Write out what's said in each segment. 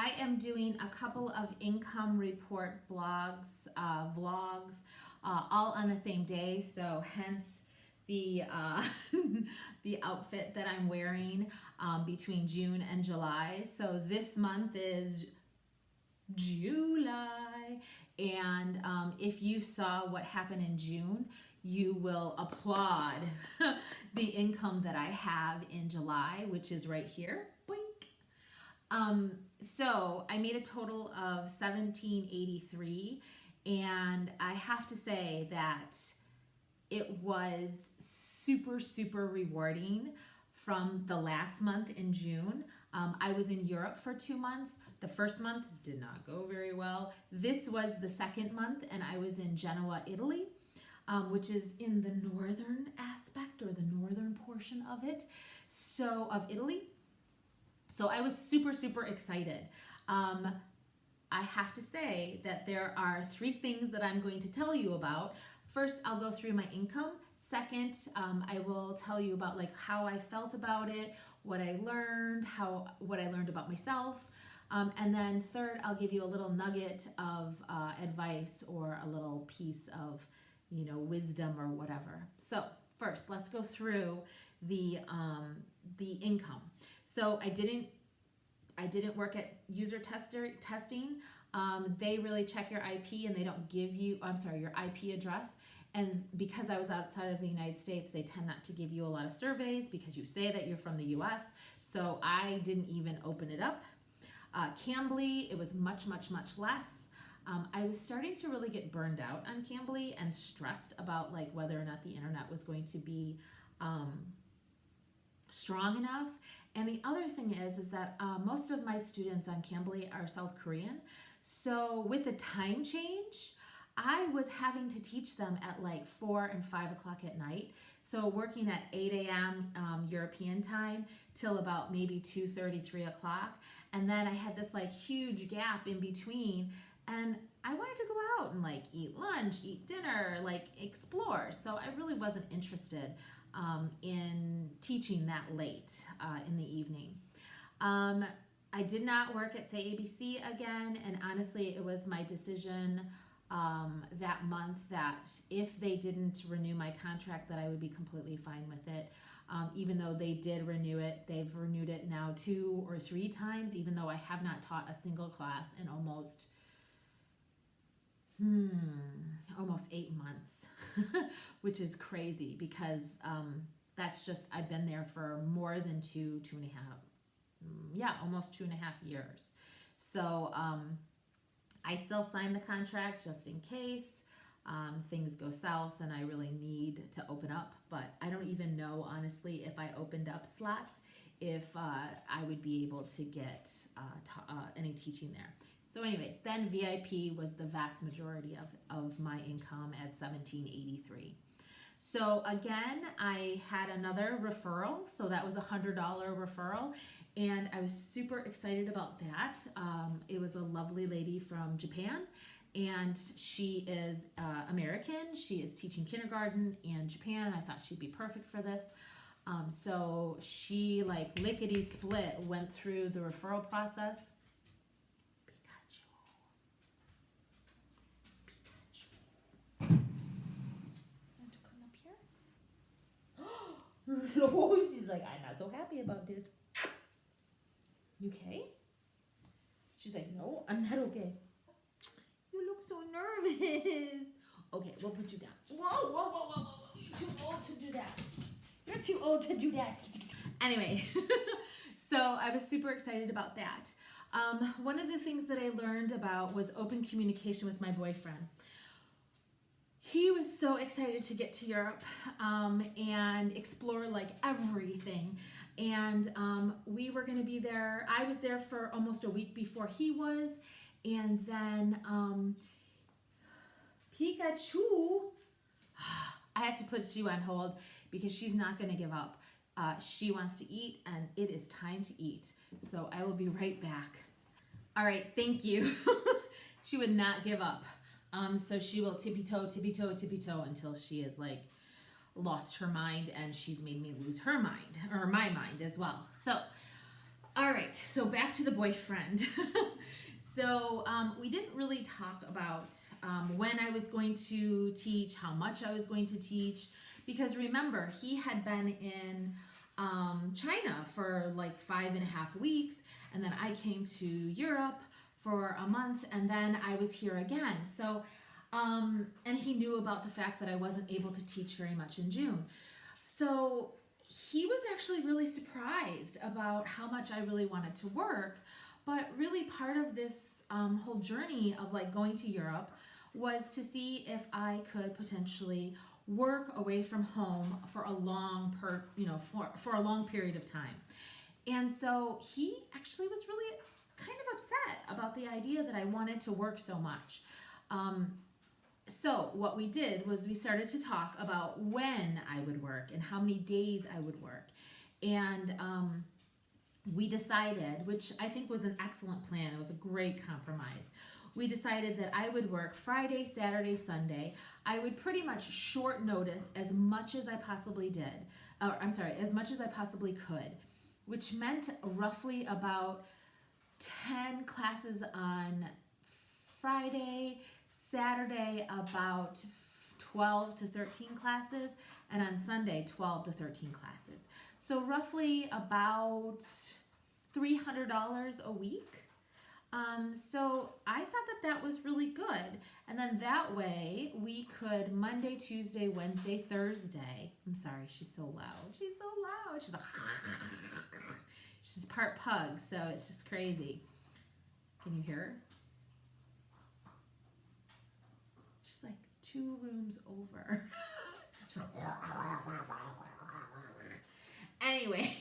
I am doing a couple of income report blogs, vlogs, all on the same day. So hence the the outfit that I'm wearing between June and July. So this month is July, and if you saw what happened in June, you will applaud the income that I have in July, which is right here. Boink. So I made a total of 1783, and I have to say that it was super rewarding from the last month in June. I was in Europe for 2 months. The first month did not go very well. This was the second month, and I was in Genoa, Italy, which is in the northern aspect or the northern portion of it, so of Italy. So I was super excited. I have to say that there are 3 things that I'm going to tell you about. First, I'll go through my income. Second, I will tell you about like how I felt about it, what I learned, what I learned about myself. And then third, I'll give you a little nugget of advice or a little piece of, wisdom or whatever. So first, let's go through the income. So I didn't work at user testing. They really check your IP and they don't give you, your IP address. And because I was outside of the United States, they tend not to give you a lot of surveys because you say that you're from the US. So I didn't even open it up. Cambly, it was much less. I was starting to really get burned out on Cambly and stressed about like whether or not the internet was going to be strong enough. And the other thing is that most of my students on Cambly are South Korean. So with the time change, I was having to teach them at like 4 and 5 o'clock at night. So working at 8 a.m. European time till about maybe 2:30, 3 o'clock. And then I had this like huge gap in between, and I wanted to go out and like eat lunch, eat dinner, like explore. So I really wasn't interested in teaching that late in the evening. I did not work at, say, ABC again, and honestly, it was my decision that month that if they didn't renew my contract, that I would be completely fine with it. Even though they did renew it, they've renewed it now 2 or 3 times, even though I have not taught a single class in almost 8 months, which is crazy because that's just, I've been there for more than 2.5, almost 2.5 years. So I still signed the contract just in case things go south and I really need to open up. But I don't even know, honestly, if I opened up slots, if I would be able to get any teaching there. So anyways, then VIP was the vast majority of my income at $17.83. So again, I had another referral. So that was a $100 referral. And I was super excited about that. It was a lovely lady from Japan, and she is American. She is teaching kindergarten in Japan. I thought she'd be perfect for this. So she like lickety split went through the referral process. Want to come up here? Oh, she's like, I'm not so happy about this. You okay? She's like, no, I'm not okay. You look so nervous. Okay, we'll put you down. Whoa. You're too old to do that. You're too old to do that. Anyway, so I was super excited about that. One of the things that I learned about was open communication with my boyfriend. He was so excited to get to Europe and explore like everything. And we were going to be there. I was there for almost a week before he was. And then Pikachu, I have to put you on hold because she's not going to give up. She wants to eat and it is time to eat. So I will be right back. All right, thank you. She would not give up. So she will tippy-toe until she is like lost her mind, and she's made me lose her mind, or my mind as well. So All right, so back to the boyfriend. So we didn't really talk about when I was going to teach, how much I was going to teach, because remember, he had been in China for like 5.5 weeks, and then I came to Europe for a month, and then I was here again. So, and he knew about the fact that I wasn't able to teach very much in June. So he was actually really surprised about how much I really wanted to work. But really, part of this whole journey of like going to Europe was to see if I could potentially work away from home for a long for a long period of time. And so he actually was really kind of upset about the idea that I wanted to work so much. So what we did was we started to talk about when I would work and how many days I would work. And we decided, which I think was an excellent plan, it was a great compromise. We decided that I would work Friday, Saturday, Sunday. I would pretty much short notice as much as I possibly did. As much as I possibly could, which meant roughly about 10 classes on Friday, Saturday about 12 to 13 classes, and on Sunday 12 to 13 classes. So roughly about $300 a week. So I thought that that was really good. And then that way we could Monday, Tuesday, Wednesday, Thursday. I'm sorry, she's so loud. She's so loud. She's like, she's part pug, so it's just crazy. Can you hear her? She's like 2 rooms over. She's like, anyway.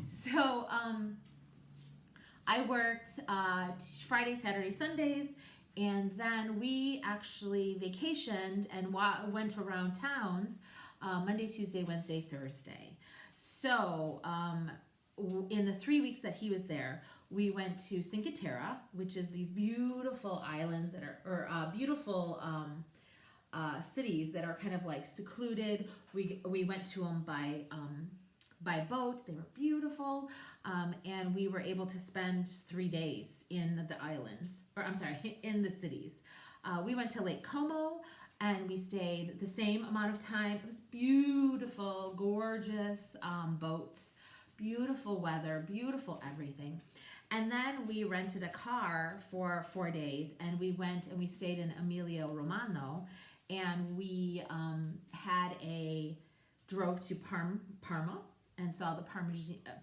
So I worked Friday, Saturday, Sundays, and then we actually vacationed and went around towns Monday, Tuesday, Wednesday, Thursday. So in the 3 weeks that he was there, we went to Cinque Terre, which is these beautiful islands that are, beautiful cities that are kind of like secluded. We went to them by boat. They were beautiful, and we were able to spend 3 days in the islands, in the cities. We went to Lake Como, and we stayed the same amount of time. It was beautiful, gorgeous boats, beautiful weather, beautiful everything. And then we rented a car for 4 days, and we went and we stayed in Emilia Romagna, and we drove to Parma and saw the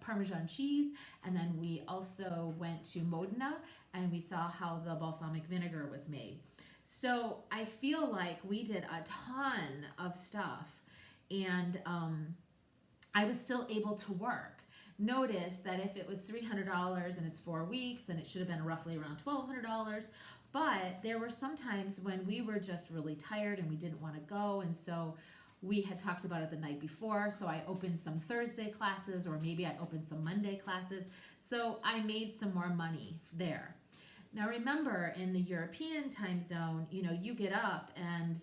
Parmesan cheese, and then we also went to Modena and we saw how the balsamic vinegar was made. So I feel like we did a ton of stuff, and I was still able to work. Notice that if it was $300 and it's 4 weeks, then it should have been roughly around $1,200. But there were some times when we were just really tired and we didn't want to go, and so we had talked about it the night before. So I opened some Thursday classes, or maybe I opened some Monday classes. So I made some more money there. Now remember, in the European time zone, you get up and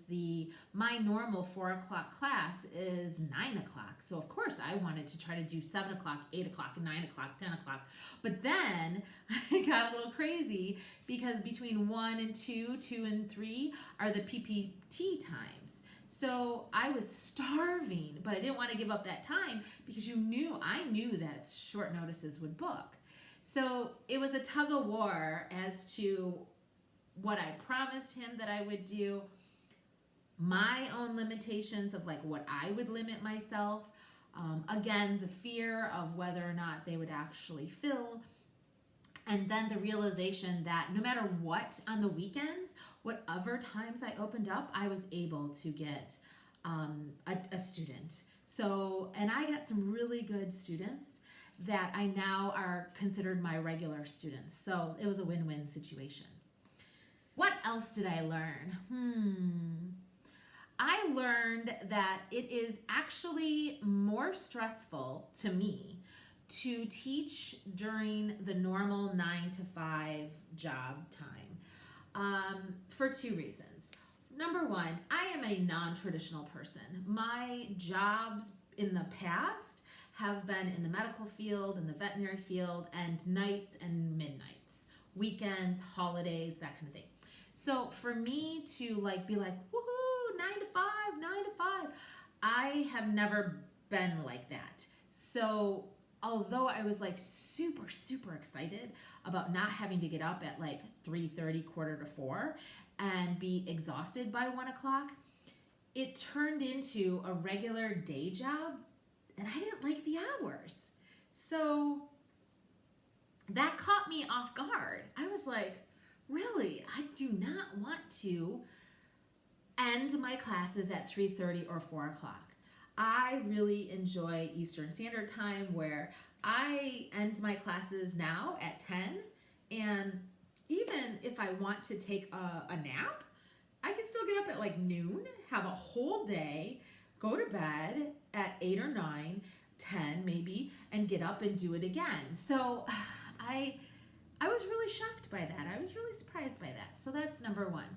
my normal 4 o'clock class is 9 o'clock. So of course I wanted to try to do 7 o'clock, 8 o'clock, 9 o'clock, 10 o'clock. But then I got a little crazy because between 1 and 2, 2 and 3 are the PPT times. So I was starving, but I didn't want to give up that time because I knew that short notices would book. So it was a tug of war as to what I promised him that I would do, my own limitations of like what I would limit myself. Again, the fear of whether or not they would actually fill. And then the realization that no matter what on the weekends, whatever times I opened up, I was able to get a student. So, and I got some really good students that I now are considered my regular students. So it was a win-win situation. What else did I learn? I learned that it is actually more stressful to me to teach during the normal 9 to 5 job time for 2 reasons. Number one, I am a non-traditional person. My jobs in the past have been in the medical field, in the veterinary field, and nights and midnights, weekends, holidays, that kind of thing. So for me to like be like, woohoo, 9 to 5, 9 to 5, I have never been like that. So although I was like super, super excited about not having to get up at like 3:30, quarter to 4 and be exhausted by 1 o'clock, it turned into a regular day job and I didn't like the hours. So that caught me off guard. I was like, really, I do not want to end my classes at 3:30 or 4 o'clock. I really enjoy Eastern Standard Time where I end my classes now at 10, and even if I want to take a nap, I can still get up at like noon, have a whole day, go to bed at 8 or 9, 10 maybe, and get up and do it again. So I was really shocked by that. I was really surprised by that. So that's number one.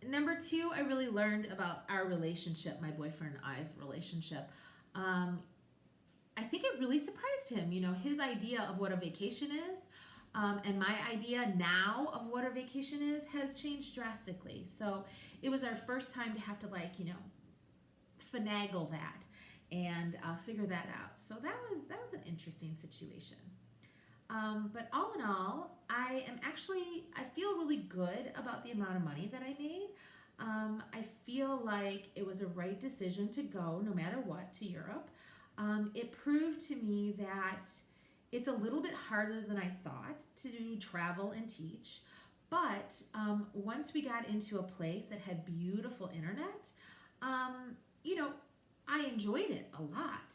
Number two, I really learned about our relationship, my boyfriend and I's relationship. I think it really surprised him. You know, his idea of what a vacation is and my idea now of what a vacation is has changed drastically. So it was our first time to have to like, you know, finagle that and figure that out. So that was an interesting situation. But all in all, I feel really good about the amount of money that I made. I feel like it was a right decision to go no matter what to Europe. It proved to me that it's a little bit harder than I thought to travel and teach. But once we got into a place that had beautiful internet, you know, I enjoyed it a lot.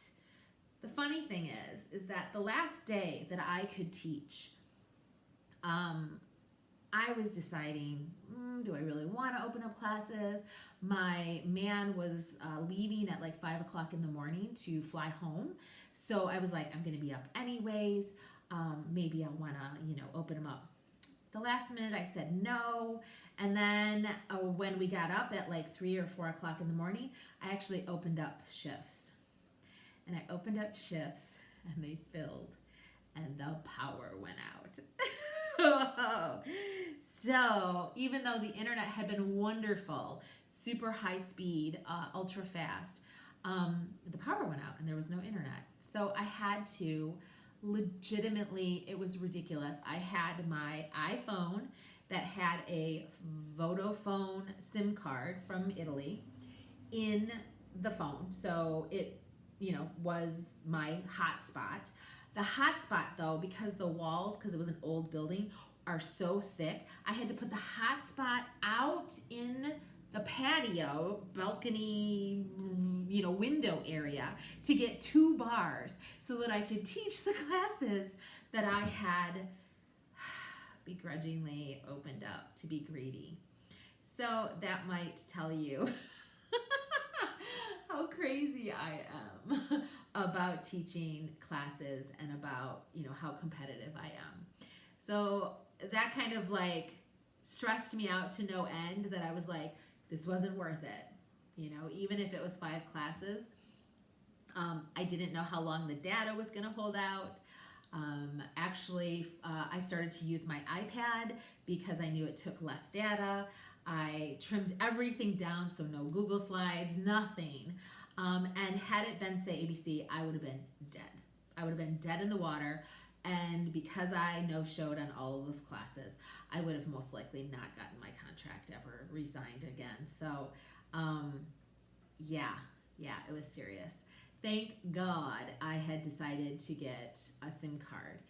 The funny thing is that the last day that I could teach, I was deciding, do I really want to open up classes? My man was leaving at like 5 o'clock in the morning to fly home. So I was like, I'm going to be up anyways. Maybe I want to, you know, open them up. The last minute I said no. And then when we got up at like 3 or 4 o'clock in the morning, I actually opened up shifts. And I opened up shifts and they filled and the power went out. So even though the internet had been wonderful, super high speed, ultra fast, the power went out and there was no internet. So I had to legitimately, it was ridiculous. I had my iPhone that had a Vodafone SIM card from Italy in the phone. So it, you know, was my hotspot. The hotspot though, because the walls, because it was an old building, are so thick, I had to put the hotspot out in the patio, balcony, you know, window area to get 2 bars so that I could teach the classes that I had begrudgingly opened up to be greedy. So that might tell you how crazy I am about teaching classes and about, you know, how competitive I am. So that kind of like stressed me out to no end, that I was like, this wasn't worth it. You know, even if it was 5 classes, I didn't know how long the data was going to hold out. I started to use my iPad because I knew it took less data. I trimmed everything down, so no Google Slides, nothing. And had it been, say, ABC, I would have been dead. I would have been dead in the water. And because I no-showed on all of those classes, I would have most likely not gotten my contract, ever resigned again. So, yeah, it was serious. Thank God I had decided to get a SIM card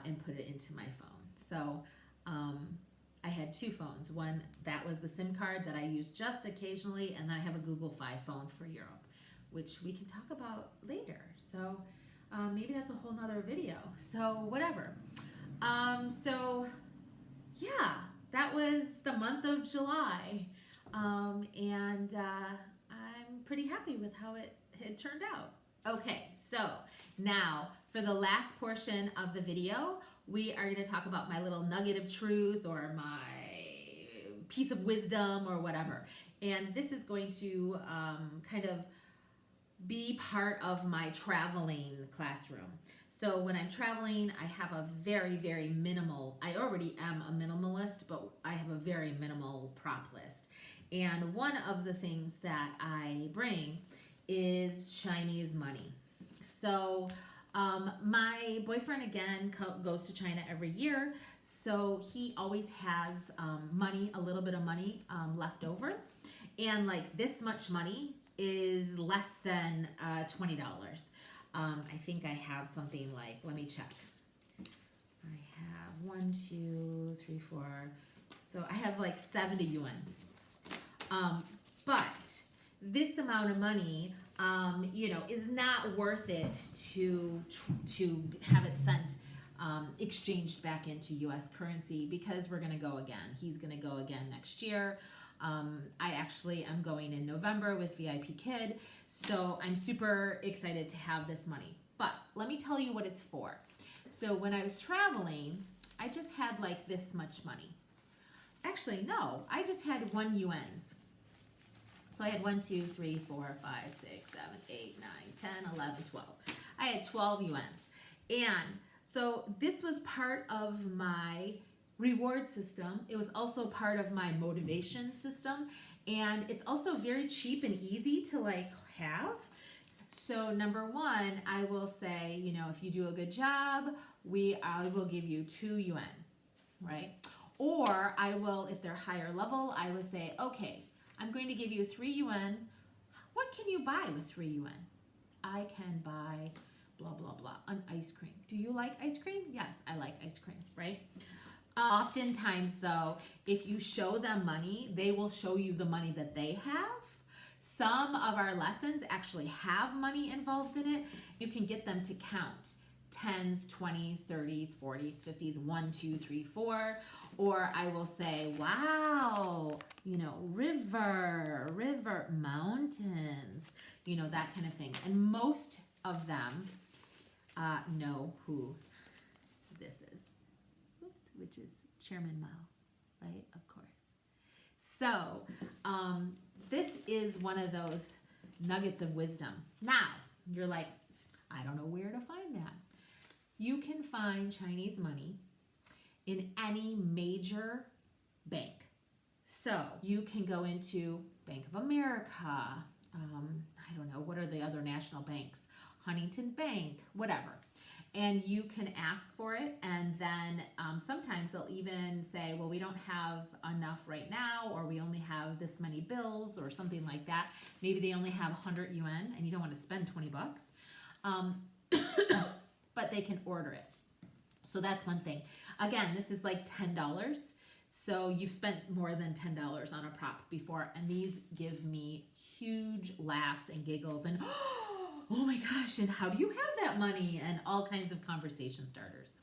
and put it into my phone. So I had 2 phones. One, that was the SIM card that I use just occasionally, and then I have a Google Fi phone for Europe, which we can talk about later. So maybe that's a whole nother video. So whatever. So yeah, that was the month of July. And I'm pretty happy with how it had turned out. Okay, so now for the last portion of the video, we are going to talk about my little nugget of truth or my piece of wisdom or whatever. And this is going to kind of be part of my traveling classroom. So when I'm traveling, I have a very, very minimal, I already am a minimalist, but I have a very minimal prop list. And one of the things that I bring is Chinese money. So my boyfriend, again, goes to China every year. So he always has money, a little bit of money left over. And like this much money is less than $20. I think I have something like, let me check. I have 1, 2, 3, 4. So I have like 70 yuan. But this amount of money, is not worth it to have it sent exchanged back into U.S. currency because we're going to go again. He's going to go again next year. I actually am going in November with VIPKID, so I'm super excited to have this money. But let me tell you what it's for. So when I was traveling, I just had like this much money. Actually, no, I just had 1 yuan's. So I had 1, 2, 3, 4, 5, 6, 7, 8, 9, 10, 11, 12. I had 12 yuan's. And so this was part of my reward system. It was also part of my motivation system. And it's also very cheap and easy to like have. So number one, I will say, if you do a good job, I will give you 2 yuan, right? Or I will, if they're higher level, I would say, okay, I'm going to give you 3 yuan. What can you buy with 3 yuan? I can buy blah, blah, blah, an ice cream. Do you like ice cream? Yes, I like ice cream, right? Oftentimes, though, if you show them money, they will show you the money that they have. Some of our lessons actually have money involved in it. You can get them to count 10s, 20s, 30s, 40s, 50s, 1, 2, 3, 4. Or I will say, wow, river, mountains, that kind of thing. And most of them know who this is. Oops, which is Chairman Mao, right? Of course. So this is one of those nuggets of wisdom. Now, you're like, I don't know where to find that. You can find Chinese money in any major bank. So you can go into Bank of America, I don't know, what are the other national banks? Huntington Bank, whatever. And you can ask for it, and then sometimes they'll even say, well, we don't have enough right now, or we only have this many bills, or something like that. Maybe they only have 100 yuan, and you don't want to spend 20 bucks. But they can order it. So that's one thing. Again, this is like $10. So you've spent more than $10 on a prop before, and these give me huge laughs and giggles and, oh my gosh, and how do you have that money? And all kinds of conversation starters.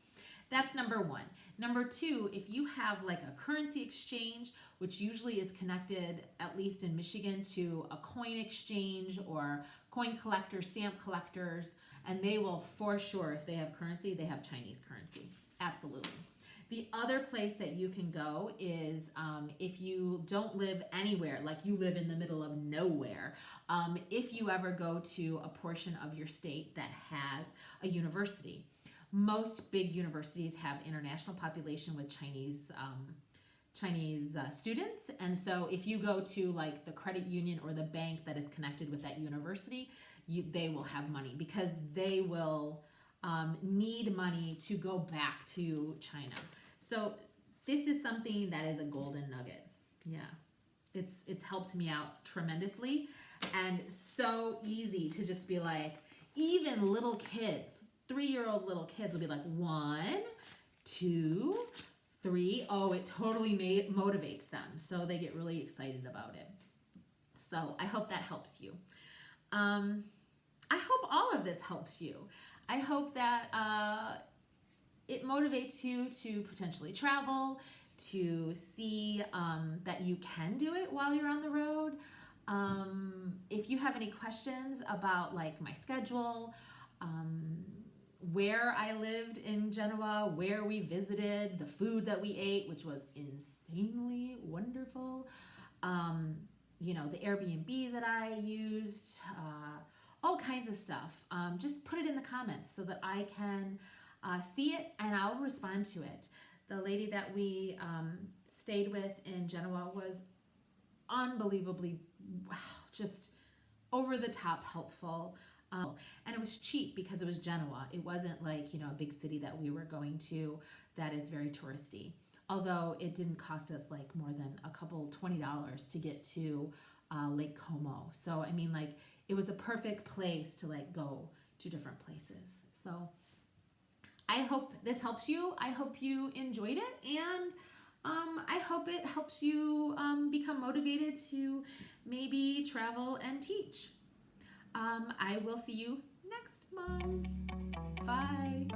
That's number one. Number two, if you have like a currency exchange, which usually is connected, at least in Michigan, to a coin exchange or coin collectors, stamp collectors, and they will for sure, if they have currency, they have Chinese currency. Absolutely. The other place that you can go is if you don't live anywhere, like you live in the middle of nowhere, if you ever go to a portion of your state that has a university. Most big universities have international population with Chinese students. And so if you go to like the credit union or the bank that is connected with that university, they will have money because they will need money to go back to China. So this is something that is a golden nugget. Yeah, it's helped me out tremendously, and so easy to just be like, even little kids, 3-year-old little kids will be like 1, 2, 3. Oh, it totally motivates them. So they get really excited about it. So I hope that helps you. I hope all of this helps you. I hope that it motivates you to potentially travel, to see that you can do it while you're on the road. If you have any questions about like my schedule, where I lived in Genoa, where we visited, the food that we ate, which was insanely wonderful, the Airbnb that I used, all kinds of stuff. Just put it in the comments so that I can see it and I'll respond to it. The lady that we stayed with in Genoa was unbelievably, wow, just over the top helpful. And it was cheap because it was Genoa. It wasn't like, a big city that we were going to that is very touristy. Although it didn't cost us like more than a couple $20 to get to Lake Como. So, I mean, like, it was a perfect place to like go to different places. So I hope this helps you. I hope you enjoyed it, and I hope it helps you become motivated to maybe travel and teach. I will see you next month. Bye.